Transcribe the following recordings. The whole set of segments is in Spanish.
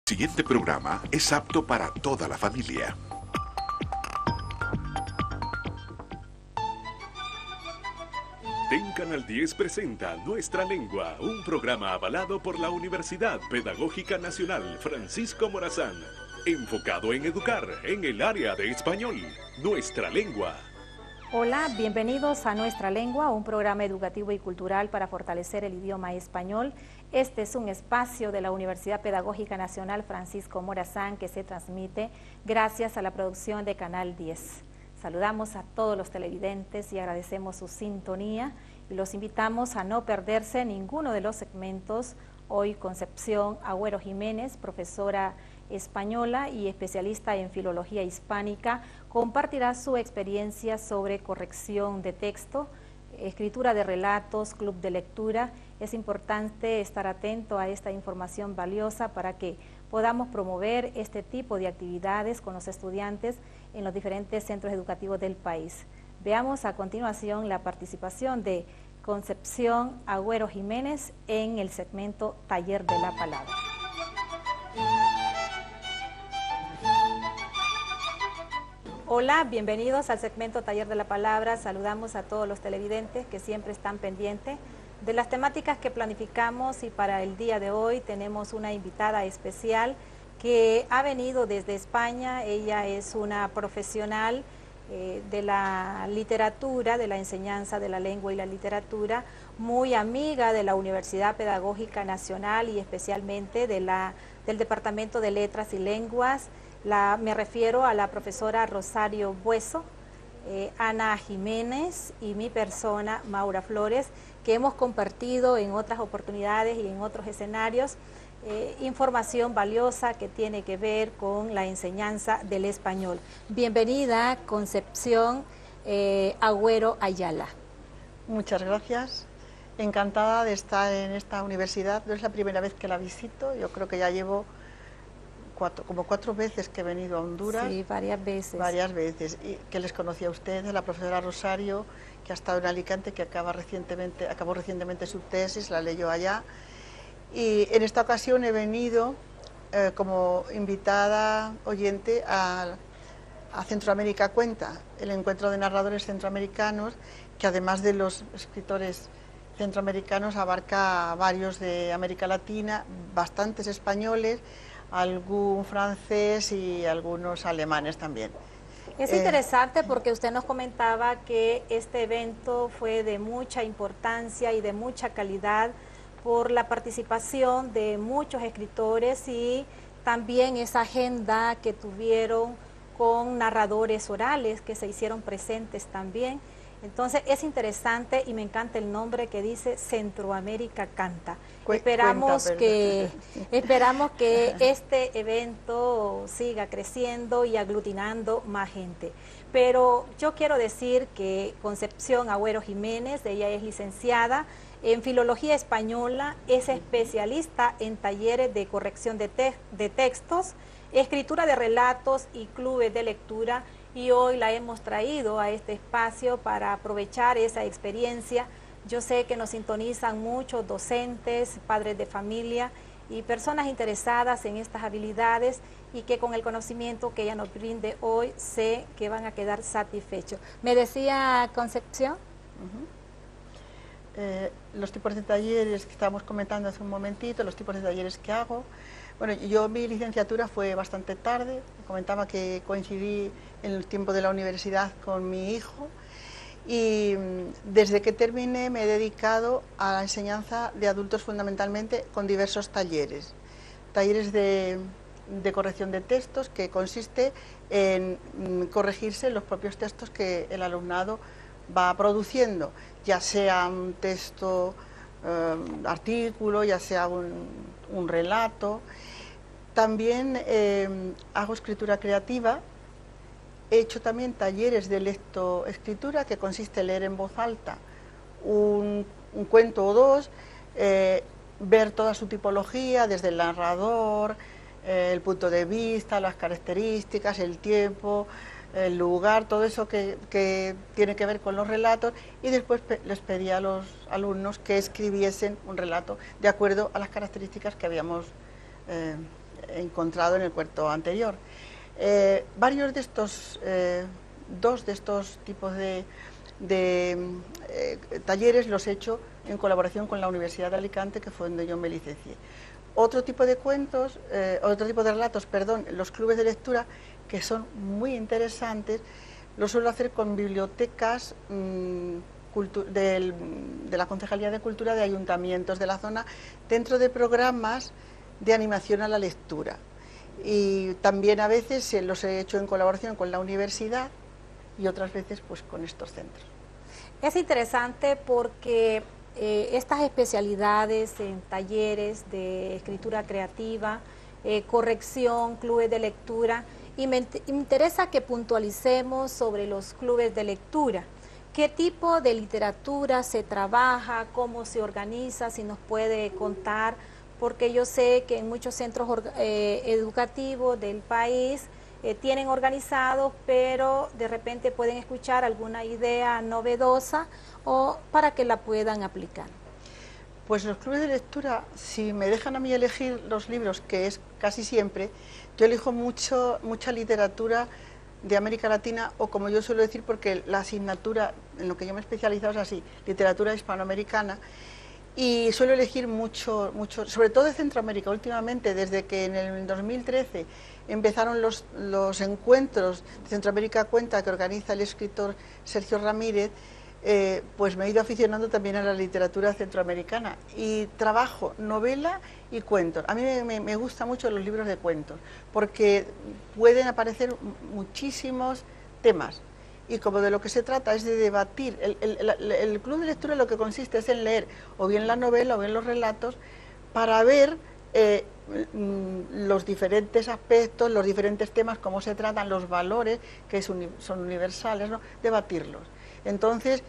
El siguiente programa es apto para toda la familia. TEN Canal 10 presenta Nuestra Lengua, un programa avalado por la Universidad Pedagógica Nacional Francisco Morazán, enfocado en educar en el área de español. Nuestra Lengua. Hola, bienvenidos a Nuestra Lengua, un programa educativo y cultural para fortalecer el idioma español. Este es un espacio de la Universidad Pedagógica Nacional Francisco Morazán que se transmite gracias a la producción de Canal 10. Saludamos a todos los televidentes y agradecemos su sintonía y los invitamos a no perderse ninguno de los segmentos. Hoy Concepción Agüero Jiménez, profesora española y especialista en filología hispánica, compartirá su experiencia sobre corrección de texto, escritura de relatos, club de lectura. Es importante estar atento a esta información valiosa para que podamos promover este tipo de actividades con los estudiantes en los diferentes centros educativos del país. Veamos a continuación la participación de Concepción Agüero Jiménez en el segmento Taller de la Palabra. Hola, bienvenidos al segmento Taller de la Palabra. Saludamos a todos los televidentes que siempre están pendientes de las temáticas que planificamos, y para el día de hoy tenemos una invitada especial que ha venido desde España. Ella es una profesional de la literatura, de la enseñanza de la lengua y la literatura, muy amiga de la Universidad Pedagógica Nacional y especialmente del Departamento de Letras y Lenguas. Me refiero a la profesora Rosario Bueso, Ana Jiménez y mi persona, Maura Flores, que hemos compartido en otras oportunidades y en otros escenarios información valiosa que tiene que ver con la enseñanza del español. Bienvenida, Concepción Agüero Ayala. Muchas gracias. Encantada de estar en esta universidad. No es la primera vez que la visito, yo creo que ya llevo como cuatro veces que he venido a Honduras. Sí, varias veces. Varias veces. Y que les conocí a ustedes, a la profesora Rosario, que ha estado en Alicante, que acabó recientemente su tesis, la leyó allá. Y en esta ocasión he venido como invitada oyente a Centroamérica Cuenta, el encuentro de narradores centroamericanos, que además de los escritores centroamericanos abarca a varios de América Latina, bastantes españoles, algún francés y algunos alemanes también. Es interesante porque usted nos comentaba que este evento fue de mucha importancia y de mucha calidad por la participación de muchos escritores y también esa agenda que tuvieron con narradores orales que se hicieron presentes también. Entonces es interesante y me encanta el nombre que dice Centroamérica Canta. Esperamos que este evento siga creciendo y aglutinando más gente. Pero yo quiero decir que Concepción Agüero Jiménez, ella es licenciada en Filología Española, es especialista en talleres de corrección de textos, escritura de relatos y clubes de lectura, y hoy la hemos traído a este espacio para aprovechar esa experiencia. Yo sé que nos sintonizan muchos docentes, padres de familia y personas interesadas en estas habilidades y que con el conocimiento que ella nos brinde hoy sé que van a quedar satisfechos. ¿Me decía Concepción? Los tipos de talleres que estábamos comentando hace un momentito, los tipos de talleres que hago. Bueno, yo mi licenciatura fue bastante tarde, comentaba que coincidí en el tiempo de la universidad con mi hijo, y desde que terminé me he dedicado a la enseñanza de adultos fundamentalmente con diversos talleres. Talleres de corrección de textos, que consiste en corregirse los propios textos que el alumnado va produciendo, ya sea un texto, artículo, ya sea un relato. También hago escritura creativa. He hecho también talleres de lectoescritura, que consiste en leer en voz alta un cuento o dos, ver toda su tipología, desde el narrador, el punto de vista, las características, el tiempo, el lugar, todo eso que tiene que ver con los relatos, y después les pedí a los alumnos que escribiesen un relato de acuerdo a las características que habíamos encontrado en el cuento anterior. Varios de estos, dos de estos tipos de talleres los he hecho en colaboración con la Universidad de Alicante, que fue donde yo me licencié. Otro tipo de cuentos, otro tipo de relatos, perdón, los clubes de lectura, que son muy interesantes, lo suelo hacer con bibliotecas de la Concejalía de Cultura de ayuntamientos de la zona, dentro de programas de animación a la lectura. Y también a veces los he hecho en colaboración con la universidad y otras veces pues con estos centros. Es interesante porque estas especialidades en talleres de escritura creativa, corrección, clubes de lectura, y me interesa que puntualicemos sobre los clubes de lectura. ¿Qué tipo de literatura se trabaja? ¿Cómo se organiza? Si nos puede contar, porque yo sé que en muchos centros educativos del país tienen organizados, pero de repente pueden escuchar alguna idea novedosa o para que la puedan aplicar. Pues los clubes de lectura, si me dejan a mí elegir los libros, que es casi siempre, yo elijo mucha literatura de América Latina, o como yo suelo decir, porque la asignatura en lo que yo me he especializado es así, literatura hispanoamericana, y suelo elegir mucho, sobre todo de Centroamérica. Últimamente, desde que en el 2013 empezaron los encuentros de Centroamérica Cuenta, que organiza el escritor Sergio Ramírez, pues me he ido aficionando también a la literatura centroamericana y trabajo novela y cuentos. A mí me gustan mucho los libros de cuentos porque pueden aparecer muchísimos temas y como de lo que se trata es de debatir. El club de lectura lo que consiste es en leer o bien la novela o bien los relatos para ver los diferentes aspectos, los diferentes temas, cómo se tratan, los valores que son universales, ¿no? Debatirlos. Entonces,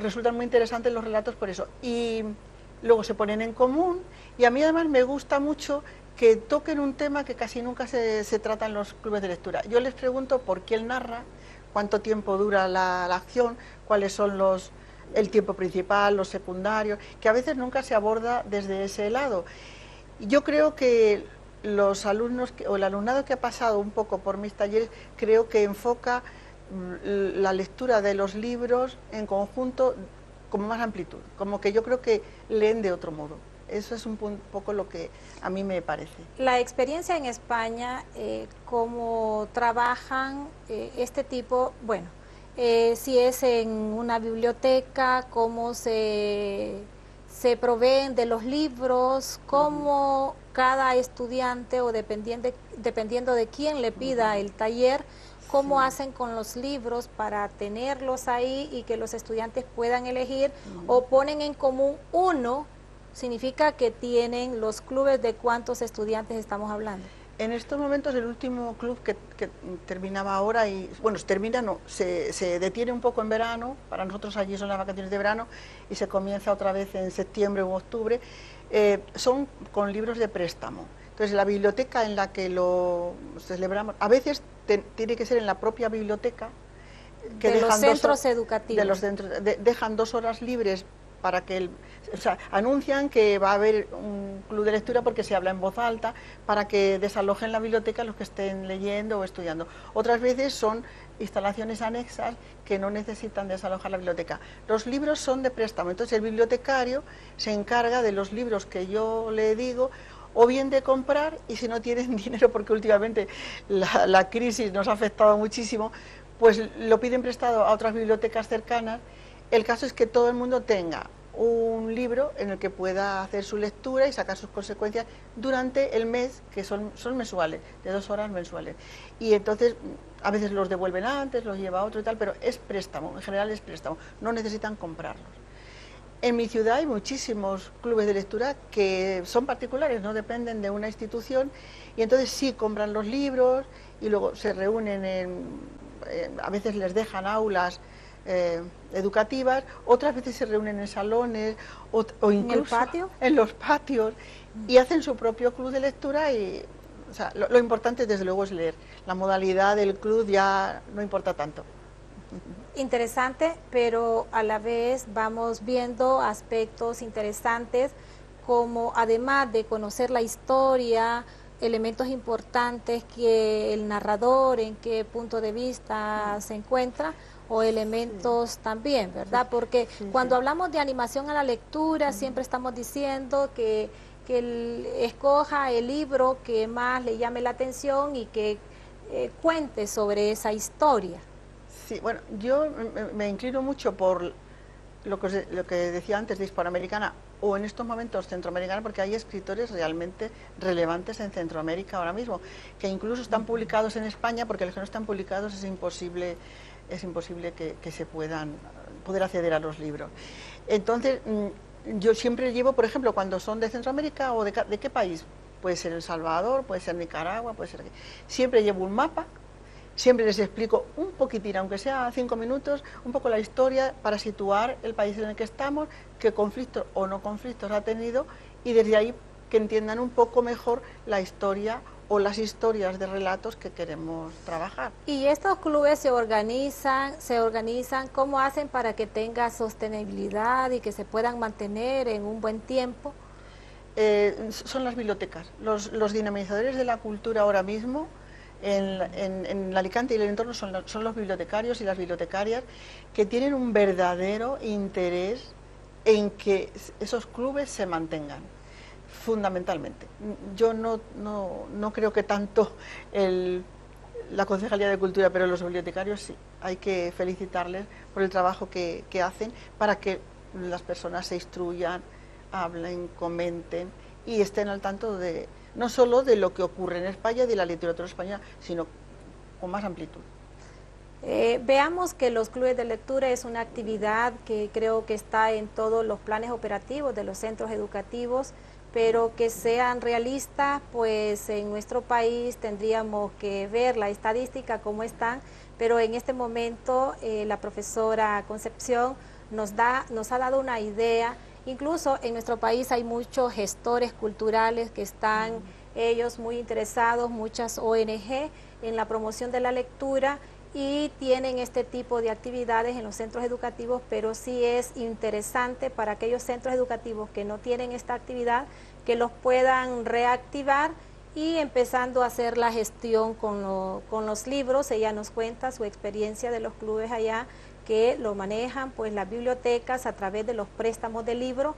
resultan muy interesantes los relatos por eso. Y luego se ponen en común, y a mí además me gusta mucho que toquen un tema que casi nunca se trata en los clubes de lectura. Yo les pregunto por qué él narra, cuánto tiempo dura la acción, cuáles son el tiempo principal, los secundarios, que a veces nunca se aborda desde ese lado. Yo creo que los alumnos, o el alumnado que ha pasado un poco por mis talleres, creo que enfoca la lectura de los libros en conjunto con más amplitud, como que yo creo que leen de otro modo. Eso es un poco lo que a mí me parece. La experiencia en España, cómo trabajan este tipo, bueno, si es en una biblioteca, cómo se proveen de los libros, cómo cada estudiante o dependiendo de quién le pida el taller, cómo hacen con los libros para tenerlos ahí y que los estudiantes puedan elegir, o ponen en común uno, significa que tienen los clubes. ¿De cuántos estudiantes estamos hablando? En estos momentos el último club que terminaba ahora, y bueno, se detiene un poco en verano, para nosotros allí son las vacaciones de verano, y se comienza otra vez en septiembre u octubre, son con libros de préstamo. Entonces la biblioteca en la que lo celebramos, a veces tiene que ser en la propia biblioteca, que de los centros educativos. Dejan 2 horas libres para que anuncian que va a haber un club de lectura porque se habla en voz alta, para que desalojen la biblioteca los que estén leyendo o estudiando. Otras veces son instalaciones anexas que no necesitan desalojar la biblioteca. Los libros son de préstamo, entonces el bibliotecario se encarga de los libros que yo le digo, o bien de comprar, y si no tienen dinero, porque últimamente la crisis nos ha afectado muchísimo, pues lo piden prestado a otras bibliotecas cercanas. El caso es que todo el mundo tenga un libro en el que pueda hacer su lectura y sacar sus consecuencias durante el mes, que son mensuales, de 2 horas mensuales. Y entonces a veces los devuelven antes, los lleva a otro y tal, pero es préstamo, en general es préstamo, no necesitan comprarlos. En mi ciudad hay muchísimos clubes de lectura que son particulares, no dependen de una institución, y entonces sí compran los libros y luego se reúnen a veces les dejan aulas educativas, otras veces se reúnen en salones o incluso en los patios y hacen su propio club de lectura. Y o sea, lo importante desde luego es leer. La modalidad del club ya no importa tanto. Interesante, pero a la vez vamos viendo aspectos interesantes como, además de conocer la historia, elementos importantes que el narrador, en qué punto de vista se encuentra, o elementos también, ¿verdad? Porque cuando hablamos de animación a la lectura, siempre estamos diciendo que escoja el libro que más le llame la atención y que cuente sobre esa historia. Sí, bueno, yo me inclino mucho por lo que decía antes de hispanoamericana o en estos momentos centroamericana, porque hay escritores realmente relevantes en Centroamérica ahora mismo, que incluso están publicados en España, porque los que no están publicados es imposible que se puedan poder acceder a los libros. Entonces, yo siempre llevo, por ejemplo, cuando son de Centroamérica o de qué país, puede ser El Salvador, puede ser Nicaragua, puede ser... Siempre llevo un mapa. Siempre les explico un poquitín, aunque sea 5 minutos, un poco la historia para situar el país en el que estamos, qué conflictos o no conflictos ha tenido, y desde ahí que entiendan un poco mejor la historia o las historias de relatos que queremos trabajar. ¿Y estos clubes se organizan, cómo hacen para que tenga sostenibilidad y que se puedan mantener en un buen tiempo? Son las bibliotecas, los dinamizadores de la cultura ahora mismo. En Alicante y el entorno son los bibliotecarios y las bibliotecarias, que tienen un verdadero interés en que esos clubes se mantengan, fundamentalmente. Yo no creo que tanto la Concejalía de Cultura, pero los bibliotecarios sí. Hay que felicitarles por el trabajo que hacen para que las personas se instruyan, hablen, comenten y estén al tanto de no solo de lo que ocurre en España, de la literatura española, sino con más amplitud. Veamos que los clubes de lectura es una actividad que creo que está en todos los planes operativos de los centros educativos, pero que sean realistas, pues en nuestro país tendríamos que ver la estadística cómo están, pero en este momento la profesora Concepción nos ha dado una idea. Incluso en nuestro país hay muchos gestores culturales que están ellos muy interesados, muchas ONG en la promoción de la lectura y tienen este tipo de actividades en los centros educativos, pero sí es interesante para aquellos centros educativos que no tienen esta actividad, que los puedan reactivar y empezando a hacer la gestión con los libros. Ella nos cuenta su experiencia de los clubes allá, que lo manejan pues las bibliotecas a través de los préstamos de libros.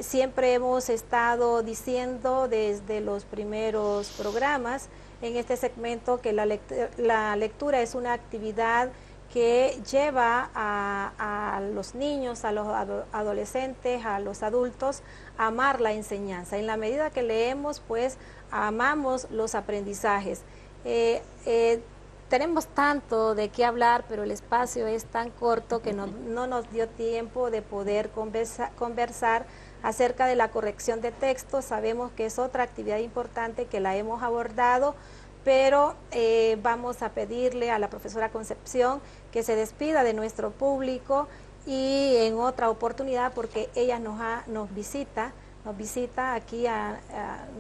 Siempre hemos estado diciendo desde los primeros programas en este segmento que la lectura es una actividad que lleva a los niños, a los adolescentes, a los adultos a amar la enseñanza. En la medida que leemos, pues amamos los aprendizajes. Tenemos tanto de qué hablar, pero el espacio es tan corto que no nos dio tiempo de poder conversar acerca de la corrección de textos. Sabemos que es otra actividad importante que la hemos abordado, pero vamos a pedirle a la profesora Concepción que se despida de nuestro público y en otra oportunidad, porque ella nos visita aquí,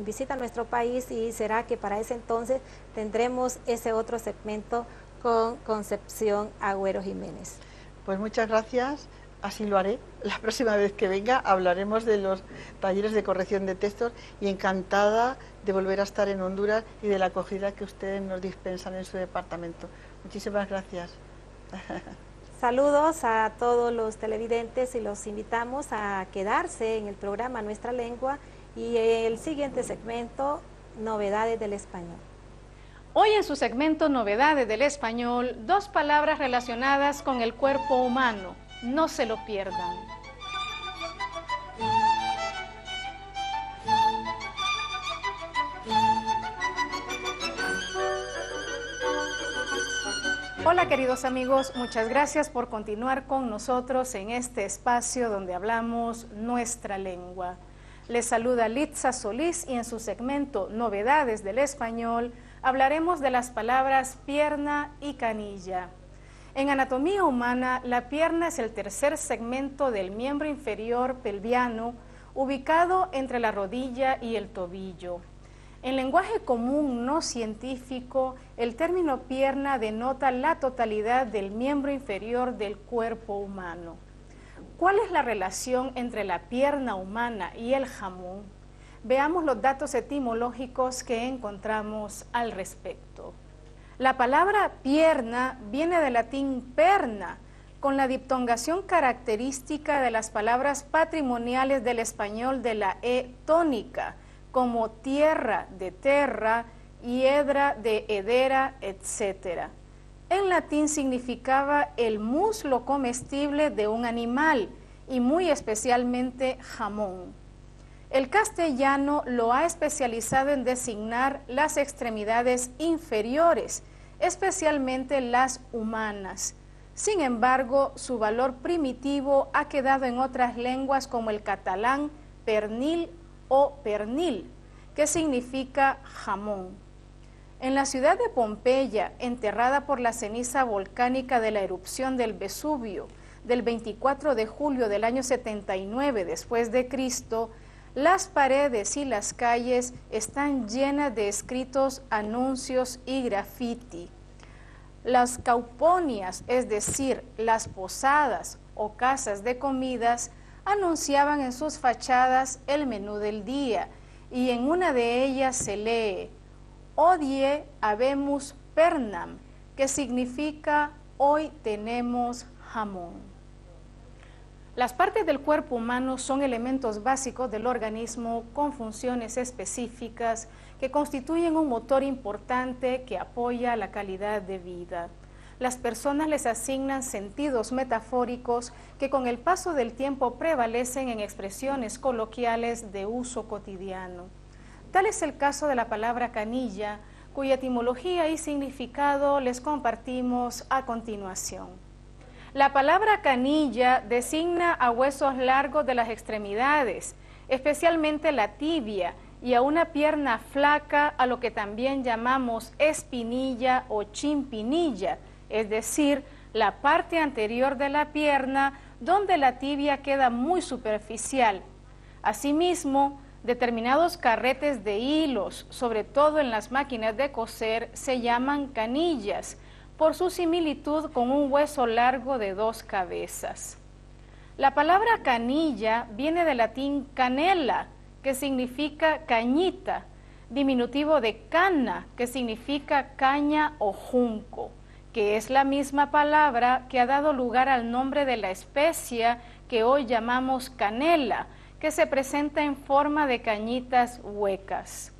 visita nuestro país, y será que para ese entonces tendremos ese otro segmento con Concepción Agüero Jiménez. Pues muchas gracias, así lo haré. La próxima vez que venga hablaremos de los talleres de corrección de textos y encantada de volver a estar en Honduras y de la acogida que ustedes nos dispensan en su departamento. Muchísimas gracias. Saludos a todos los televidentes y los invitamos a quedarse en el programa Nuestra Lengua y el siguiente segmento, Novedades del Español. Hoy en su segmento Novedades del Español, 2 palabras relacionadas con el cuerpo humano. No se lo pierdan. Hola queridos amigos, muchas gracias por continuar con nosotros en este espacio donde hablamos nuestra lengua. Les saluda Litza Solís y en su segmento Novedades del Español hablaremos de las palabras pierna y canilla. En anatomía humana, la pierna es el tercer segmento del miembro inferior pelviano, ubicado entre la rodilla y el tobillo. En lenguaje común no científico, el término pierna denota la totalidad del miembro inferior del cuerpo humano. ¿Cuál es la relación entre la pierna humana y el jamón? Veamos los datos etimológicos que encontramos al respecto. La palabra pierna viene del latín perna, con la diptongación característica de las palabras patrimoniales del español de la E tónica, como tierra de terra, hiedra de hedera, etc. En latín significaba el muslo comestible de un animal y muy especialmente jamón. El castellano lo ha especializado en designar las extremidades inferiores, especialmente las humanas. Sin embargo, su valor primitivo ha quedado en otras lenguas como el catalán pernil o pernil, que significa jamón. En la ciudad de Pompeya, enterrada por la ceniza volcánica de la erupción del Vesubio del 24 de julio del año 79 después de Cristo, las paredes y las calles están llenas de escritos, anuncios y grafiti. Las cauponias, es decir, las posadas o casas de comidas, anunciaban en sus fachadas el menú del día, y en una de ellas se lee Hodie habemus pernam, que significa hoy tenemos jamón. Las partes del cuerpo humano son elementos básicos del organismo con funciones específicas que constituyen un motor importante que apoya la calidad de vida. Las personas les asignan sentidos metafóricos que con el paso del tiempo prevalecen en expresiones coloquiales de uso cotidiano. Tal es el caso de la palabra canilla, cuya etimología y significado les compartimos a continuación. La palabra canilla designa a huesos largos de las extremidades, especialmente la tibia, y a una pierna flaca, a lo que también llamamos espinilla o chimpinilla, es decir, la parte anterior de la pierna donde la tibia queda muy superficial. Asimismo, determinados carretes de hilos, sobre todo en las máquinas de coser, se llaman canillas, por su similitud con un hueso largo de 2 cabezas. La palabra canilla viene del latín canela, que significa cañita, diminutivo de cana, que significa caña o junco, que es la misma palabra que ha dado lugar al nombre de la especia que hoy llamamos canela, que se presenta en forma de cañitas huecas.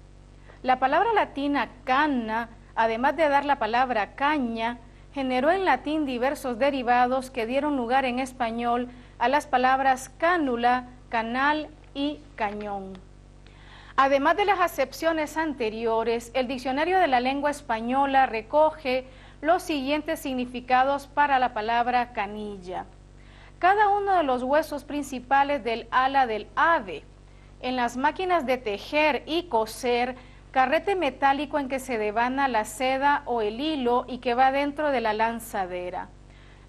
La palabra latina canna, además de dar la palabra caña, generó en latín diversos derivados que dieron lugar en español a las palabras cánula, canal y cañón. Además de las acepciones anteriores, el Diccionario de la Lengua Española recoge los siguientes significados para la palabra canilla. Cada uno de los huesos principales del ala del ave. En las máquinas de tejer y coser, carrete metálico en que se devana la seda o el hilo y que va dentro de la lanzadera.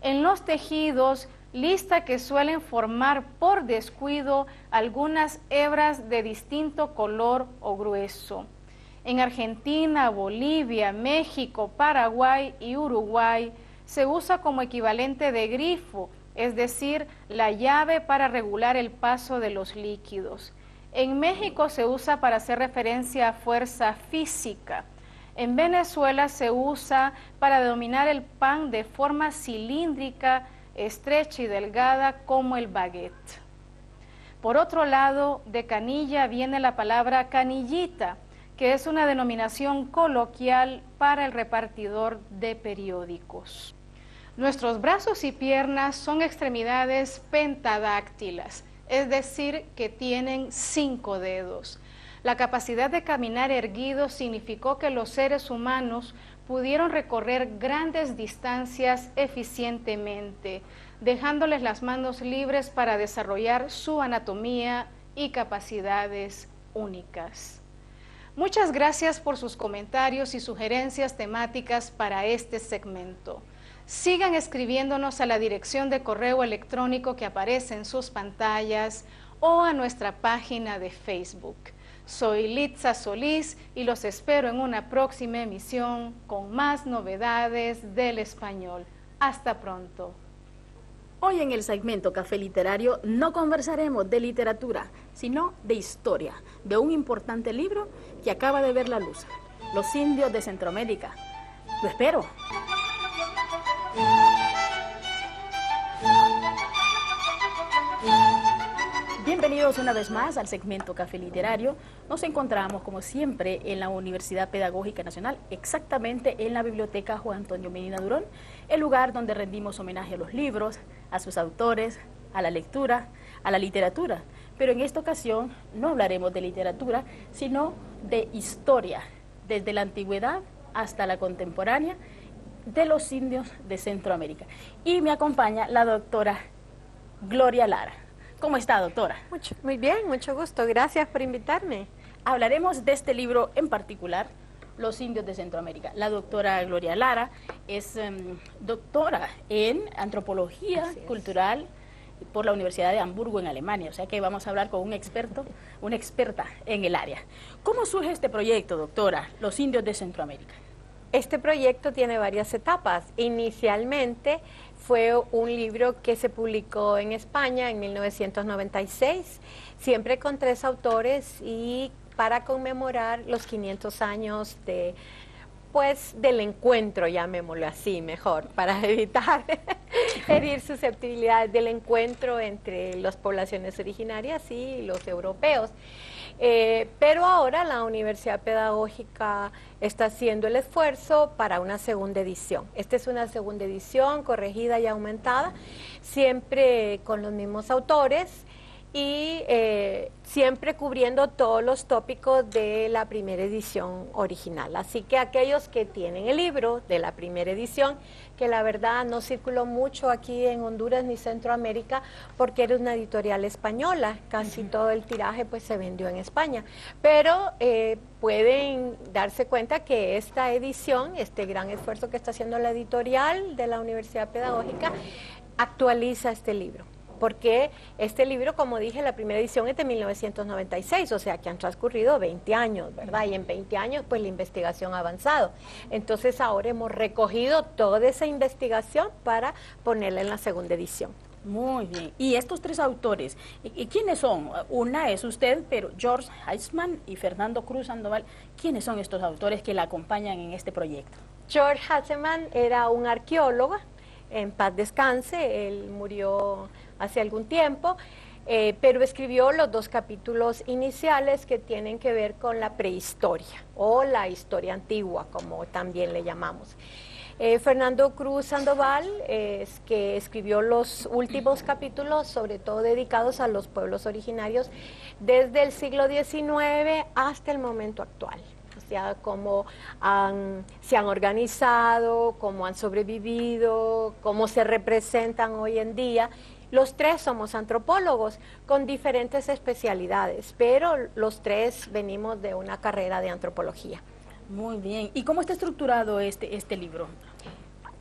En los tejidos, lista que suelen formar por descuido algunas hebras de distinto color o grueso. En Argentina, Bolivia, México, Paraguay y Uruguay se usa como equivalente de grifo, es decir, la llave para regular el paso de los líquidos. En México se usa para hacer referencia a fuerza física. En Venezuela se usa para denominar el pan de forma cilíndrica, estrecha y delgada como el baguette. Por otro lado, de canilla viene la palabra canillita, que es una denominación coloquial para el repartidor de periódicos. Nuestros brazos y piernas son extremidades pentadáctilas, es decir, que tienen 5 dedos. La capacidad de caminar erguido significó que los seres humanos pudieron recorrer grandes distancias eficientemente, dejándoles las manos libres para desarrollar su anatomía y capacidades únicas. Muchas gracias por sus comentarios y sugerencias temáticas para este segmento. Sigan escribiéndonos a la dirección de correo electrónico que aparece en sus pantallas o a nuestra página de Facebook. Soy Litza Solís y los espero en una próxima emisión con más novedades del español. Hasta pronto. Hoy en el segmento Café Literario no conversaremos de literatura, sino de historia, de un importante libro que acaba de ver la luz, Los indios de Centroamérica. Lo espero. Bienvenidos una vez más al segmento Café Literario. Nos encontramos, como siempre, en la Universidad Pedagógica Nacional, exactamente en la Biblioteca Juan Antonio Medina Durón, el lugar donde rendimos homenaje a los libros, a sus autores, a la lectura, a la literatura. Pero en esta ocasión no hablaremos de literatura, sino de historia, desde la antigüedad hasta la contemporánea, de los indios de Centroamérica. Y me acompaña la doctora Gloria Lara. ¿Cómo está, doctora? Muy bien, mucho gusto. Gracias por invitarme. Hablaremos de este libro en particular, Los indios de Centroamérica. La doctora Gloria Lara es doctora en antropología cultural por la Universidad de Hamburgo en Alemania, o sea que vamos a hablar con un experto, una experta en el área. ¿Cómo surge este proyecto, doctora, Los indios de Centroamérica? Este proyecto tiene varias etapas. Inicialmente fue un libro que se publicó en España en 1996, siempre con 3 autores y para conmemorar los 500 años del encuentro, llamémoslo así mejor, para evitar herir susceptibilidades del encuentro entre las poblaciones originarias y los europeos. Pero ahora la Universidad Pedagógica está haciendo el esfuerzo para una segunda edición. Esta es una segunda edición corregida y aumentada, siempre con los mismos autores y siempre cubriendo todos los tópicos de la primera edición original. Así que aquellos que tienen el libro de la primera edición, que la verdad no circuló mucho aquí en Honduras ni Centroamérica porque era una editorial española, casi todo el tiraje pues se vendió en España, pero pueden darse cuenta que esta edición, este gran esfuerzo que está haciendo la editorial de la Universidad Pedagógica, actualiza este libro. Porque este libro, como dije, la primera edición es de 1996, o sea que han transcurrido 20 años, ¿verdad? Y en 20 años, pues la investigación ha avanzado. Entonces ahora hemos recogido toda esa investigación para ponerla en la segunda edición. Muy bien. ¿Y estos 3 autores, y quiénes son? Una es usted, pero George Heisman y Fernando Cruz Sandoval, ¿quiénes son estos autores que la acompañan en este proyecto? George Heisman era un arqueólogo, en paz descanse, él murió hace algún tiempo, pero escribió los 2 capítulos iniciales que tienen que ver con la prehistoria o la historia antigua, como también le llamamos. Fernando Cruz Sandoval es que escribió los últimos capítulos, sobre todo dedicados a los pueblos originarios desde el siglo XIX hasta el momento actual. O sea, cómo se han organizado, cómo han sobrevivido, cómo se representan hoy en día. Los 3 somos antropólogos con diferentes especialidades, pero los 3 venimos de una carrera de antropología. Muy bien. ¿Y cómo está estructurado este libro?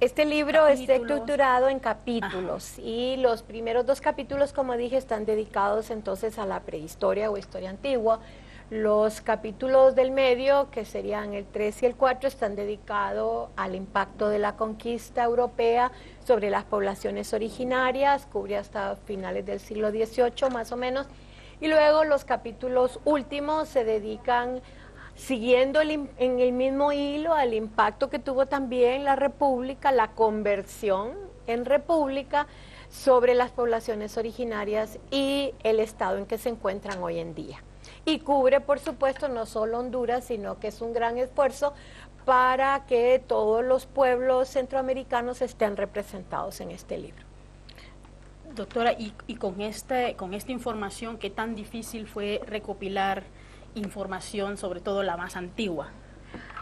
Este libro está estructurado en capítulos y los primeros 2 capítulos, como dije, están dedicados entonces a la prehistoria o historia antigua. Los capítulos del medio, que serían el 3 y el 4, están dedicados al impacto de la conquista europea sobre las poblaciones originarias, cubre hasta finales del siglo XVIII más o menos, y luego los capítulos últimos se dedican, siguiendo en el mismo hilo, al impacto que tuvo también la República, la conversión en República sobre las poblaciones originarias y el estado en que se encuentran hoy en día. Y cubre, por supuesto, no solo Honduras, sino que es un gran esfuerzo para que todos los pueblos centroamericanos estén representados en este libro. Doctora, y con esta información, ¿qué tan difícil fue recopilar información, sobre todo la más antigua?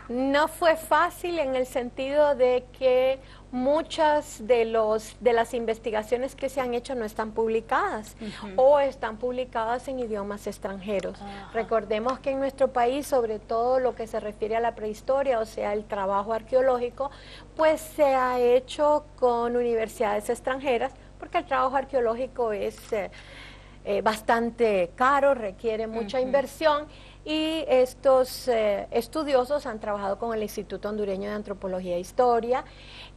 No fue fácil en el sentido de que muchas de las investigaciones que se han hecho no están publicadas o están publicadas en idiomas extranjeros. Recordemos que en nuestro país, sobre todo lo que se refiere a la prehistoria, o sea, el trabajo arqueológico, pues se ha hecho con universidades extranjeras, porque el trabajo arqueológico es bastante caro, requiere mucha inversión. y estos estudiosos han trabajado con el Instituto Hondureño de Antropología e Historia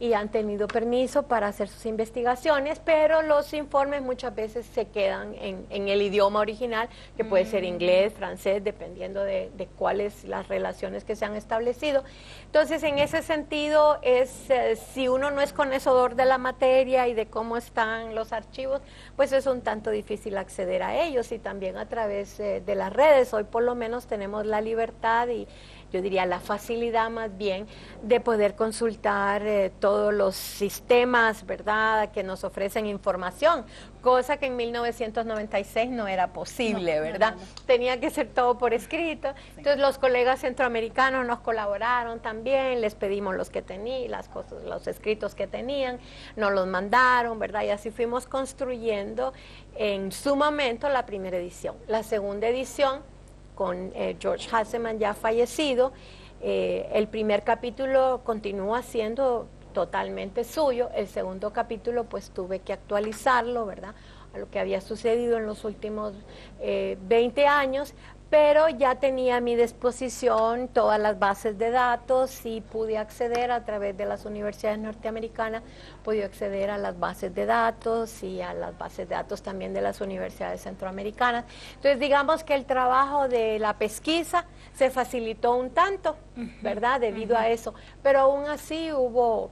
y han tenido permiso para hacer sus investigaciones, pero los informes muchas veces se quedan en el idioma original, que puede ser inglés, francés, dependiendo de cuáles las relaciones que se han establecido. Entonces, en ese sentido, si uno no es conocedor de la materia y de cómo están los archivos, pues es un tanto difícil acceder a ellos, y también a través de las redes. Hoy por lo menos tenemos la libertad y yo diría la facilidad más bien de poder consultar todos los sistemas, ¿verdad?, que nos ofrecen información, cosa que en 1996 no era posible, ¿verdad? No. Tenía que ser todo por escrito. Entonces los colegas centroamericanos nos colaboraron también, les pedimos los que tenían, las cosas, los escritos que tenían, nos los mandaron, ¿verdad? Y así fuimos construyendo en su momento la primera edición. La segunda edición, con George Hasseman ya fallecido, el primer capítulo continúa siendo totalmente suyo. El segundo capítulo pues tuve que actualizarlo, ¿verdad?, a lo que había sucedido en los últimos 20 años, pero ya tenía a mi disposición todas las bases de datos y pude acceder a través de las universidades norteamericanas, pude acceder a las bases de datos y a las bases de datos también de las universidades centroamericanas. Entonces, digamos que el trabajo de la pesquisa se facilitó un tanto, ¿verdad?, debido a eso, pero aún así hubo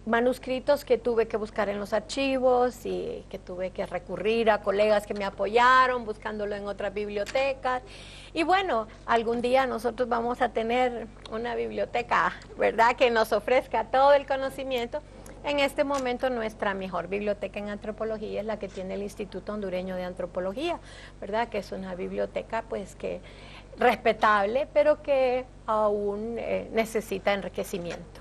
manuscritos que tuve que buscar en los archivos y que tuve que recurrir a colegas que me apoyaron buscándolo en otras bibliotecas. Y bueno, algún día nosotros vamos a tener una biblioteca, ¿verdad?, que nos ofrezca todo el conocimiento. En este momento nuestra mejor biblioteca en antropología es la que tiene el Instituto Hondureño de Antropología, ¿verdad?, que es una biblioteca pues que respetable, pero que aún necesita enriquecimiento.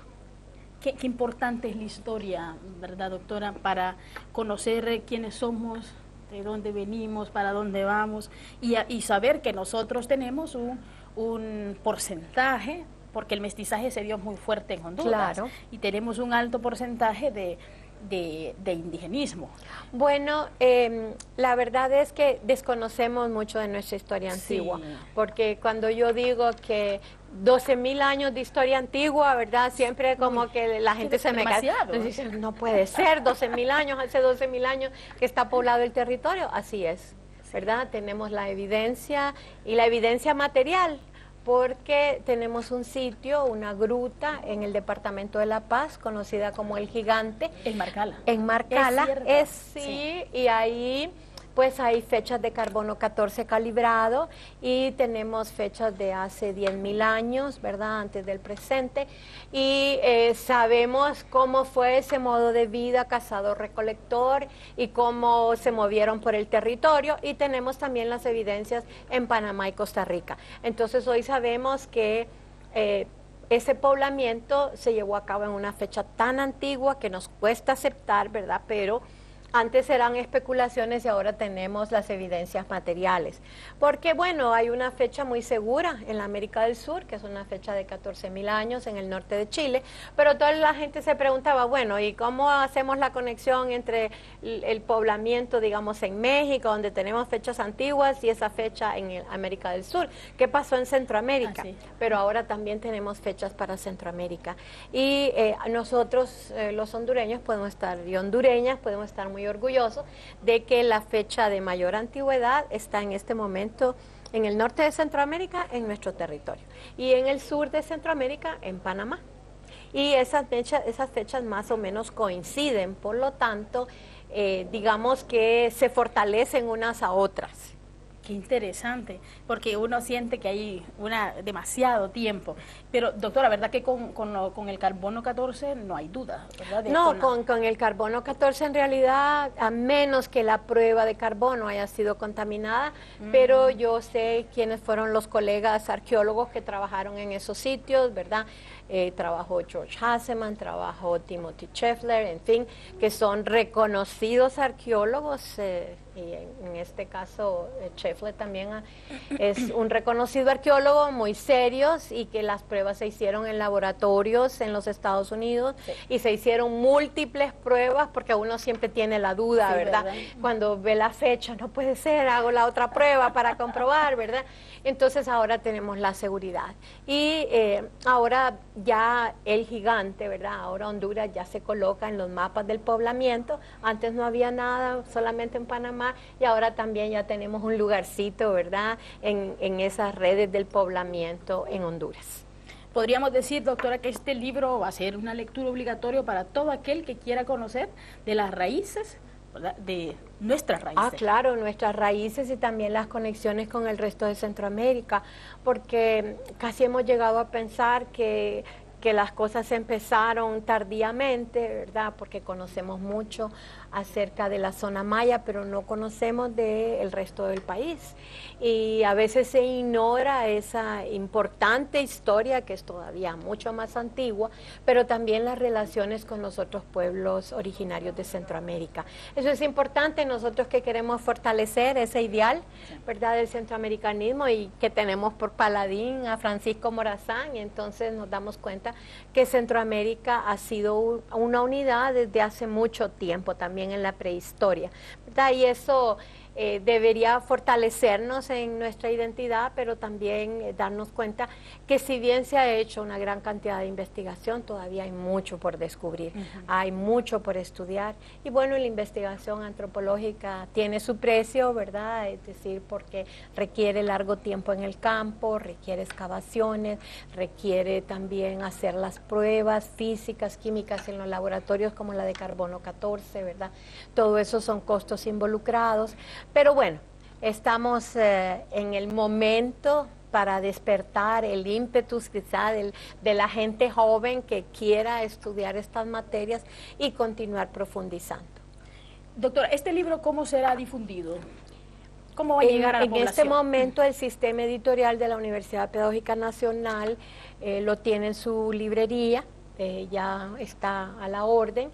Qué importante es la historia, ¿verdad, doctora?, para conocer quiénes somos, de dónde venimos, para dónde vamos, y saber que nosotros tenemos un porcentaje, porque el mestizaje se dio muy fuerte en Honduras, claro, y tenemos un alto porcentaje de indigenismo. Bueno, la verdad es que desconocemos mucho de nuestra historia antigua, sí, porque cuando yo digo que 12.000 años de historia antigua, ¿verdad?, siempre como que la gente se me cae, dicen, no puede ser, 12.000 años, hace 12.000 años que está poblado el territorio. Así es, ¿verdad? Tenemos la evidencia, y la evidencia material, porque tenemos un sitio, una gruta en el departamento de La Paz, conocida como El Gigante. En Marcala. En Marcala, sí, y ahí pues hay fechas de carbono 14 calibrado y tenemos fechas de hace 10.000 años, ¿verdad?, antes del presente, y sabemos cómo fue ese modo de vida cazador-recolector y cómo se movieron por el territorio, y tenemos también las evidencias en Panamá y Costa Rica. Entonces hoy sabemos que ese poblamiento se llevó a cabo en una fecha tan antigua que nos cuesta aceptar, ¿verdad?, pero antes eran especulaciones y ahora tenemos las evidencias materiales. Porque, bueno, hay una fecha muy segura en la América del Sur, que es una fecha de 14.000 años en el norte de Chile, pero toda la gente se preguntaba, bueno, ¿y cómo hacemos la conexión entre el poblamiento, digamos, en México, donde tenemos fechas antiguas, y esa fecha en América del Sur? ¿Qué pasó en Centroamérica? Sí. Pero ahora también tenemos fechas para Centroamérica. Y nosotros, los hondureños, podemos estar, y hondureñas, podemos estar muy orgullosos de que la fecha de mayor antigüedad está en este momento en el norte de Centroamérica, en nuestro territorio, y en el sur de Centroamérica, en Panamá. Y esas fechas más o menos coinciden, por lo tanto, digamos que se fortalecen unas a otras. Qué interesante, porque uno siente que hay demasiado tiempo. Pero, doctora, ¿verdad que con el carbono 14 no hay duda, ¿verdad? No, con el carbono 14 en realidad, a menos que la prueba de carbono haya sido contaminada, pero yo sé quiénes fueron los colegas arqueólogos que trabajaron en esos sitios, ¿verdad? Trabajó George Hasseman, trabajó Timothy Scheffler, en fin, que son reconocidos arqueólogos y en este caso Scheffler también es un reconocido arqueólogo, muy serios, y que las pruebas se hicieron en laboratorios en los Estados Unidos, sí, y se hicieron múltiples pruebas porque uno siempre tiene la duda, sí, ¿verdad? Cuando ve la fecha, no puede ser, hago la otra prueba para comprobar, ¿verdad? Entonces ahora tenemos la seguridad. Y ahora ya el gigante, ¿verdad? Ahora Honduras ya se coloca en los mapas del poblamiento. Antes no había nada, solamente en Panamá, y ahora también ya tenemos un lugarcito, ¿verdad? En esas redes del poblamiento en Honduras. Podríamos decir, doctora, que este libro va a ser una lectura obligatoria para todo aquel que quiera conocer de las raíces, ¿verdad?, de nuestras raíces. Ah, claro, nuestras raíces y también las conexiones con el resto de Centroamérica, porque casi hemos llegado a pensar que las cosas empezaron tardíamente, ¿verdad? Porque conocemos mucho acerca de la zona maya, pero no conocemos del resto del país. Y a veces se ignora esa importante historia que es todavía mucho más antigua, pero también las relaciones con los otros pueblos originarios de Centroamérica. Eso es importante, nosotros que queremos fortalecer ese ideal, ¿verdad?, del centroamericanismo, y que tenemos por paladín a Francisco Morazán, y entonces nos damos cuenta que Centroamérica ha sido una unidad desde hace mucho tiempo, también en la prehistoria, ¿verdad? Y eso debería fortalecernos en nuestra identidad, pero también darnos cuenta que si bien se ha hecho una gran cantidad de investigación, todavía hay mucho por descubrir, hay mucho por estudiar, y bueno, la investigación antropológica tiene su precio, ¿verdad? Es decir, porque requiere largo tiempo en el campo, requiere excavaciones, requiere también hacer las pruebas físicas, químicas en los laboratorios como la de carbono 14, ¿verdad? Todo eso son costos involucrados. Pero bueno, estamos en el momento para despertar el ímpetus quizá de la gente joven que quiera estudiar estas materias y continuar profundizando. Doctora, ¿este libro cómo será difundido? ¿Cómo va a llegar a la población? En este momento el sistema editorial de la Universidad Pedagógica Nacional lo tiene en su librería, ya está a la orden,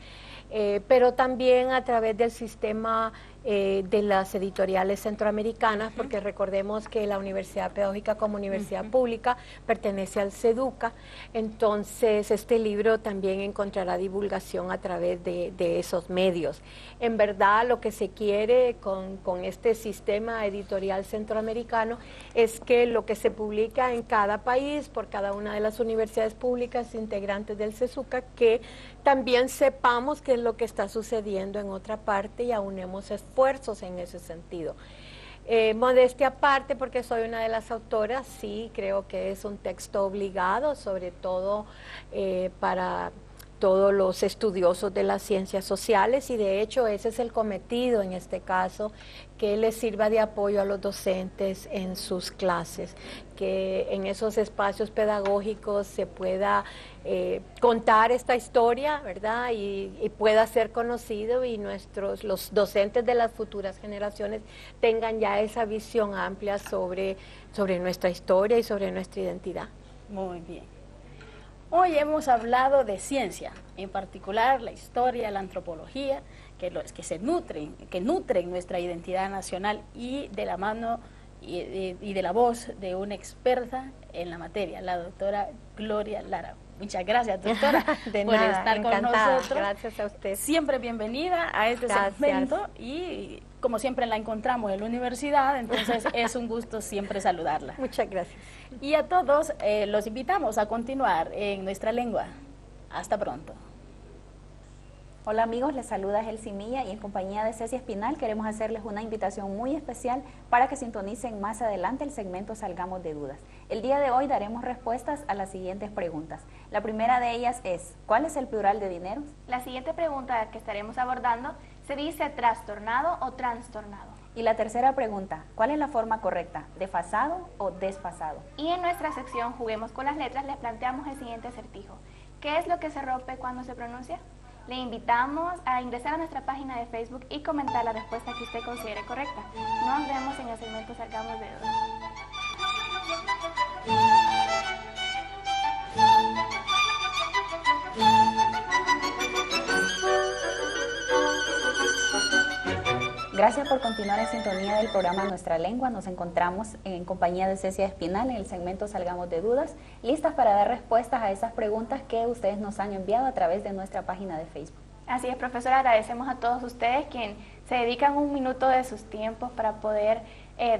pero también a través del sistema de las editoriales centroamericanas, porque recordemos que la Universidad Pedagógica como universidad pública pertenece al CEDUCA, entonces este libro también encontrará divulgación a través de esos medios. En verdad lo que se quiere con este sistema editorial centroamericano es que lo que se publica en cada país, por cada una de las universidades públicas integrantes del CESUCA, que también sepamos qué es lo que está sucediendo en otra parte y aunemos esfuerzos en ese sentido. Modestia aparte, porque soy una de las autoras, sí creo que es un texto obligado, sobre todo para todos los estudiosos de las ciencias sociales, y de hecho ese es el cometido en este caso, que les sirva de apoyo a los docentes en sus clases, que en esos espacios pedagógicos se pueda contar esta historia, ¿verdad? Y pueda ser conocido, y los docentes de las futuras generaciones tengan ya esa visión amplia sobre nuestra historia y sobre nuestra identidad. Muy bien. Hoy hemos hablado de ciencia, en particular la historia, la antropología, que nutren nuestra identidad nacional, y de la mano y de la voz de una experta en la materia, la doctora Gloria Lara. Muchas gracias, doctora, por estar con nosotros. Gracias a usted. Siempre bienvenida a este segmento, y como siempre la encontramos en la universidad, entonces es un gusto siempre saludarla. Muchas gracias. Y a todos los invitamos a continuar en nuestra lengua. Hasta pronto. Hola amigos, les saluda Gelsi Milla, y en compañía de Ceci Espinal queremos hacerles una invitación muy especial para que sintonicen más adelante el segmento Salgamos de Dudas. El día de hoy daremos respuestas a las siguientes preguntas. La primera de ellas es, ¿cuál es el plural de dineros? La siguiente pregunta que estaremos abordando se dice trastornado o trastornado. Y la tercera pregunta, ¿cuál es la forma correcta? ¿Desfasado o desfasado? Y en nuestra sección Juguemos con las letras les planteamos el siguiente acertijo. ¿Qué es lo que se rompe cuando se pronuncia? Le invitamos a ingresar a nuestra página de Facebook y comentar la respuesta que usted considere correcta. Nos vemos en el segmento Salgamos de Dudas. Gracias por continuar en sintonía del programa Nuestra Lengua. Nos encontramos en compañía de Cecia Espinal en el segmento Salgamos de Dudas, listas para dar respuestas a esas preguntas que ustedes nos han enviado a través de nuestra página de Facebook. Así es, profesora, agradecemos a todos ustedes quienes se dedican un minuto de sus tiempos para poder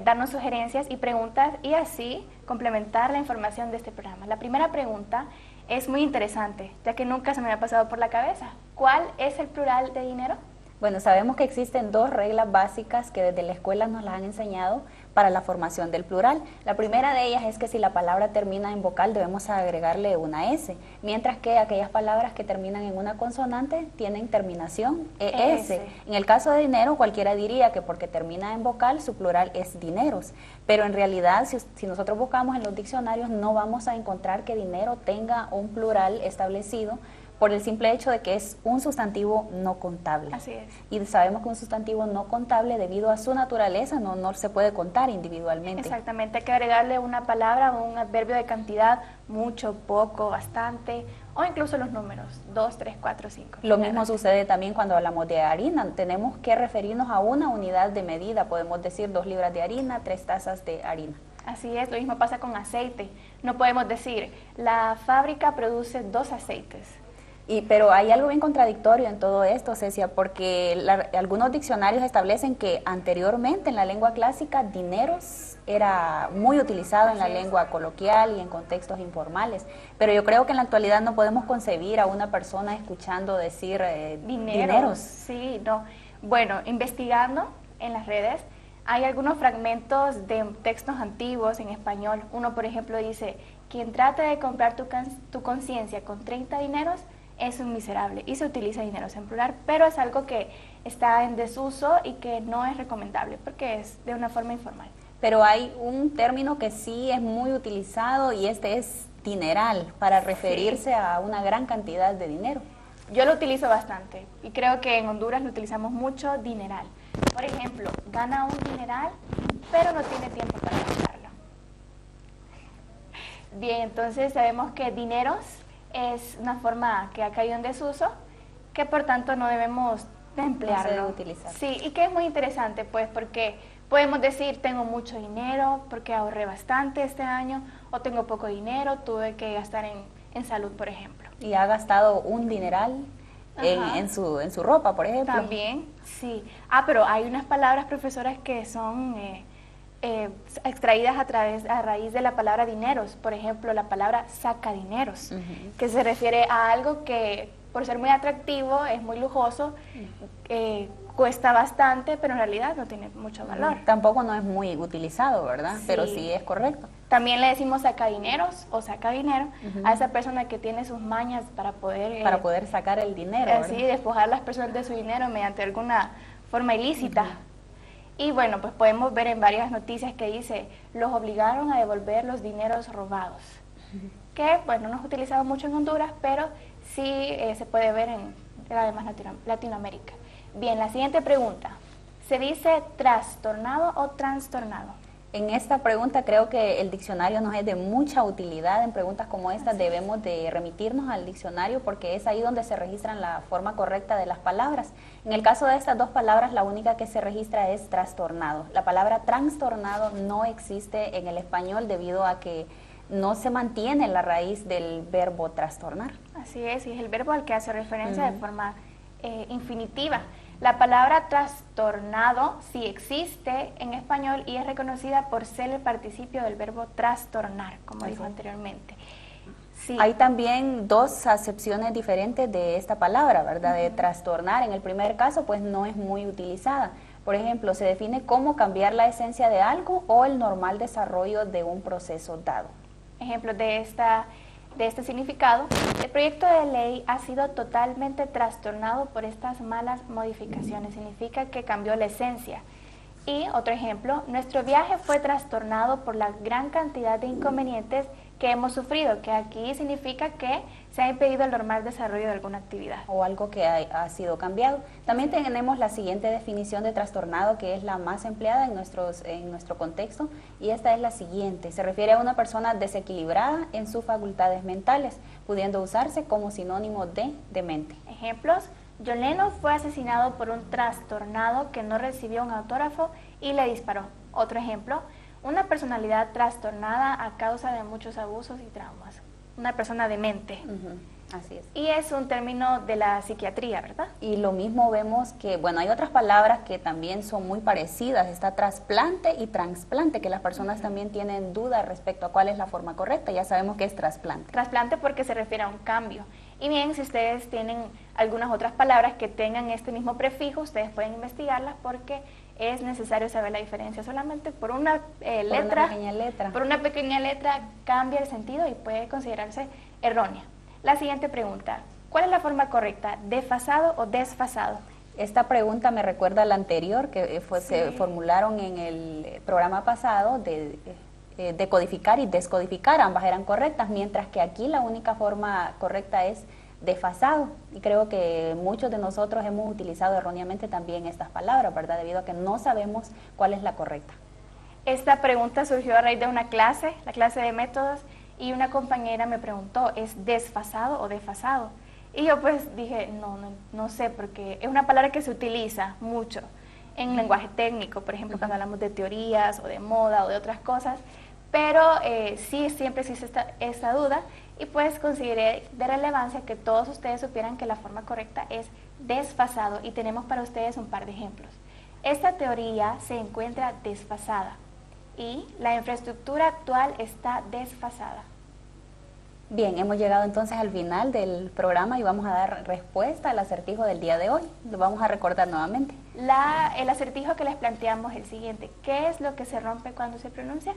darnos sugerencias y preguntas y así complementar la información de este programa. La primera pregunta es muy interesante, ya que nunca se me había pasado por la cabeza. ¿Cuál es el plural de dinero? Bueno, sabemos que existen dos reglas básicas que desde la escuela nos las han enseñado para la formación del plural. La primera de ellas es que si la palabra termina en vocal debemos agregarle una S, mientras que aquellas palabras que terminan en una consonante tienen terminación ES. En el caso de dinero, cualquiera diría que porque termina en vocal su plural es dineros, pero en realidad si nosotros buscamos en los diccionarios no vamos a encontrar que dinero tenga un plural establecido, por el simple hecho de que es un sustantivo no contable. Así es. Y sabemos que un sustantivo no contable, debido a su naturaleza, no se puede contar individualmente. Exactamente, hay que agregarle una palabra o un adverbio de cantidad, mucho, poco, bastante, o incluso los números, 2, 3, 4, 5. Lo mismo sucede también cuando hablamos de harina. Tenemos que referirnos a una unidad de medida. Podemos decir 2 libras de harina, 3 tazas de harina. Así es, lo mismo pasa con aceite. No podemos decir, la fábrica produce 2 aceites. Pero hay algo bien contradictorio en todo esto, Cecia, porque algunos diccionarios establecen que anteriormente en la lengua clásica dineros era muy utilizado en la lengua coloquial y en contextos informales, pero yo creo que en la actualidad no podemos concebir a una persona escuchando decir dineros. Sí, no. Bueno, investigando en las redes hay algunos fragmentos de textos antiguos en español. Uno, por ejemplo, dice, quien trate de comprar tu conciencia con 30 dineros es un miserable, y se utiliza dineros en plural, pero es algo que está en desuso y que no es recomendable porque es de una forma informal. Pero hay un término que sí es muy utilizado y este es dineral, para referirse a una gran cantidad de dinero. Yo lo utilizo bastante y creo que en Honduras lo utilizamos mucho, dineral. Por ejemplo, gana un dineral, pero no tiene tiempo para gastarlo. Bien, entonces sabemos que dineros es una forma que ha caído en desuso, que por tanto no debemos de emplearlo. No se debe utilizar. Sí, y que es muy interesante, pues, porque podemos decir, tengo mucho dinero, porque ahorré bastante este año, o tengo poco dinero, tuve que gastar en salud, por ejemplo. Y ha gastado un dineral en su ropa, por ejemplo. También, sí. Pero hay unas palabras, profesoras, que son extraídas a raíz de la palabra dineros. Por ejemplo, la palabra sacadineros, que se refiere a algo que por ser muy atractivo, es muy lujoso, cuesta bastante, pero en realidad no tiene mucho valor. Tampoco no es muy utilizado, ¿verdad? Sí. Pero sí es correcto. También le decimos sacadineros o sacadinero a esa persona que tiene sus mañas para poder sacar el dinero, así, despojar a las personas de su dinero mediante alguna forma ilícita. Y bueno, pues podemos ver en varias noticias que dice, los obligaron a devolver los dineros robados. Que, bueno, no es utilizado mucho en Honduras, pero sí se puede ver en la demás Latinoamérica. Bien, la siguiente pregunta. ¿Se dice trastornado o trastornado? En esta pregunta creo que el diccionario nos es de mucha utilidad. En preguntas como esta debemos de remitirnos al diccionario porque es ahí donde se registran la forma correcta de las palabras. En el caso de estas dos palabras, la única que se registra es trastornado. La palabra trastornado no existe en el español debido a que no se mantiene la raíz del verbo trastornar. Así es, y es el verbo al que hace referencia de forma infinitiva. La palabra trastornado sí existe en español y es reconocida por ser el participio del verbo trastornar, como dijo anteriormente. Sí. Hay también dos acepciones diferentes de esta palabra, ¿verdad? De trastornar, en el primer caso, pues no es muy utilizada. Por ejemplo, se define como cambiar la esencia de algo o el normal desarrollo de un proceso dado. Ejemplos de este significado, el proyecto de ley ha sido totalmente trastornado por estas malas modificaciones, significa que cambió la esencia. Y otro ejemplo, nuestro viaje fue trastornado por la gran cantidad de inconvenientes que hemos sufrido, que aquí significa que se ha impedido el normal desarrollo de alguna actividad. O algo que ha sido cambiado. También tenemos la siguiente definición de trastornado, que es la más empleada en nuestro contexto, y esta es la siguiente. Se refiere a una persona desequilibrada en sus facultades mentales, pudiendo usarse como sinónimo de demente. Ejemplos, John Lennon fue asesinado por un trastornado que no recibió un autógrafo y le disparó. Otro ejemplo, una personalidad trastornada a causa de muchos abusos y traumas. Una persona demente. Así es. Y es un término de la psiquiatría, ¿verdad? Y lo mismo vemos que, bueno, hay otras palabras que también son muy parecidas. Está trasplante y trasplante, que las personas también tienen dudas respecto a cuál es la forma correcta. Ya sabemos que es trasplante. Trasplante porque se refiere a un cambio. Y bien, si ustedes tienen algunas otras palabras que tengan este mismo prefijo, ustedes pueden investigarlas porque es necesario saber la diferencia. Solamente por una por una pequeña letra cambia el sentido y puede considerarse errónea. La siguiente pregunta, ¿cuál es la forma correcta? ¿Desfasado o desfasado? Esta pregunta me recuerda a la anterior que se formularon en el programa pasado de decodificar y descodificar, ambas eran correctas, mientras que aquí la única forma correcta es desfasado, y creo que muchos de nosotros hemos utilizado erróneamente también estas palabras, ¿verdad? Debido a que no sabemos cuál es la correcta. Esta pregunta surgió a raíz de una clase, la clase de métodos, y una compañera me preguntó, ¿es desfasado o desfasado? Y yo pues dije, no sé, porque es una palabra que se utiliza mucho en lenguaje técnico, por ejemplo, cuando hablamos de teorías o de moda o de otras cosas, pero sí, siempre existe esta duda, y pues consideré de relevancia que todos ustedes supieran que la forma correcta es desfasado, y tenemos para ustedes un par de ejemplos. Esta teoría se encuentra desfasada y la infraestructura actual está desfasada. Bien, hemos llegado entonces al final del programa y vamos a dar respuesta al acertijo del día de hoy. Lo vamos a recordar nuevamente. El acertijo que les planteamos es el siguiente. ¿Qué es lo que se rompe cuando se pronuncia?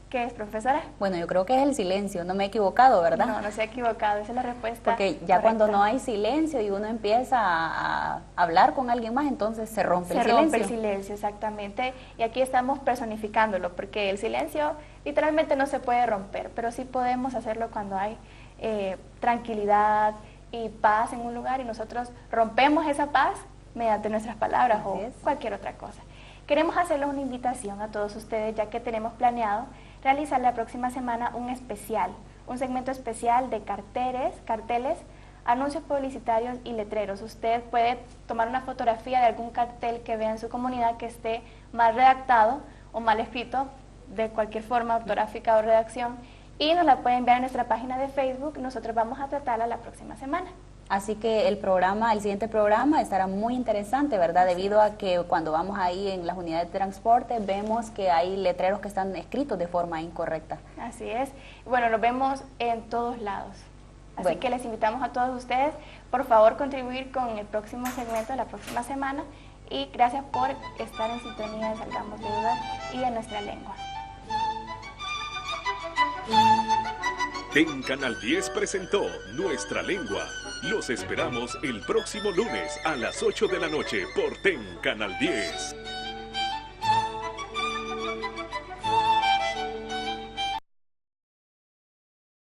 ¿Qué es, profesora? Bueno, yo creo que es el silencio, no me he equivocado, ¿verdad? No se ha equivocado, esa es la respuesta Porque ya correcta. cuando no hay silencio y uno empieza a hablar con alguien más, entonces se rompe el silencio. Se rompe el silencio, exactamente. Y aquí estamos personificándolo, porque el silencio literalmente no se puede romper, pero sí podemos hacerlo cuando hay tranquilidad y paz en un lugar, y nosotros rompemos esa paz mediante nuestras palabras o cualquier otra cosa. Queremos hacerles una invitación a todos ustedes, ya que tenemos planeado realizar la próxima semana un segmento especial de carteles, anuncios publicitarios y letreros. Usted puede tomar una fotografía de algún cartel que vea en su comunidad que esté mal redactado o mal escrito, de cualquier forma, ortográfica o redacción, y nos la pueden enviar en nuestra página de Facebook. Nosotros vamos a tratarla la próxima semana. Así que el siguiente programa estará muy interesante, ¿verdad? Debido a que cuando vamos ahí en las unidades de transporte vemos que hay letreros que están escritos de forma incorrecta. Así es. Bueno, los vemos en todos lados. Así que les invitamos a todos ustedes, por favor, contribuir con el próximo segmento de la próxima semana, y gracias por estar en sintonía de Salgamos de Dudas y de Nuestra Lengua. TEN Canal 10 presentó Nuestra Lengua. Los esperamos el próximo lunes a las 8 de la noche por TEN Canal 10.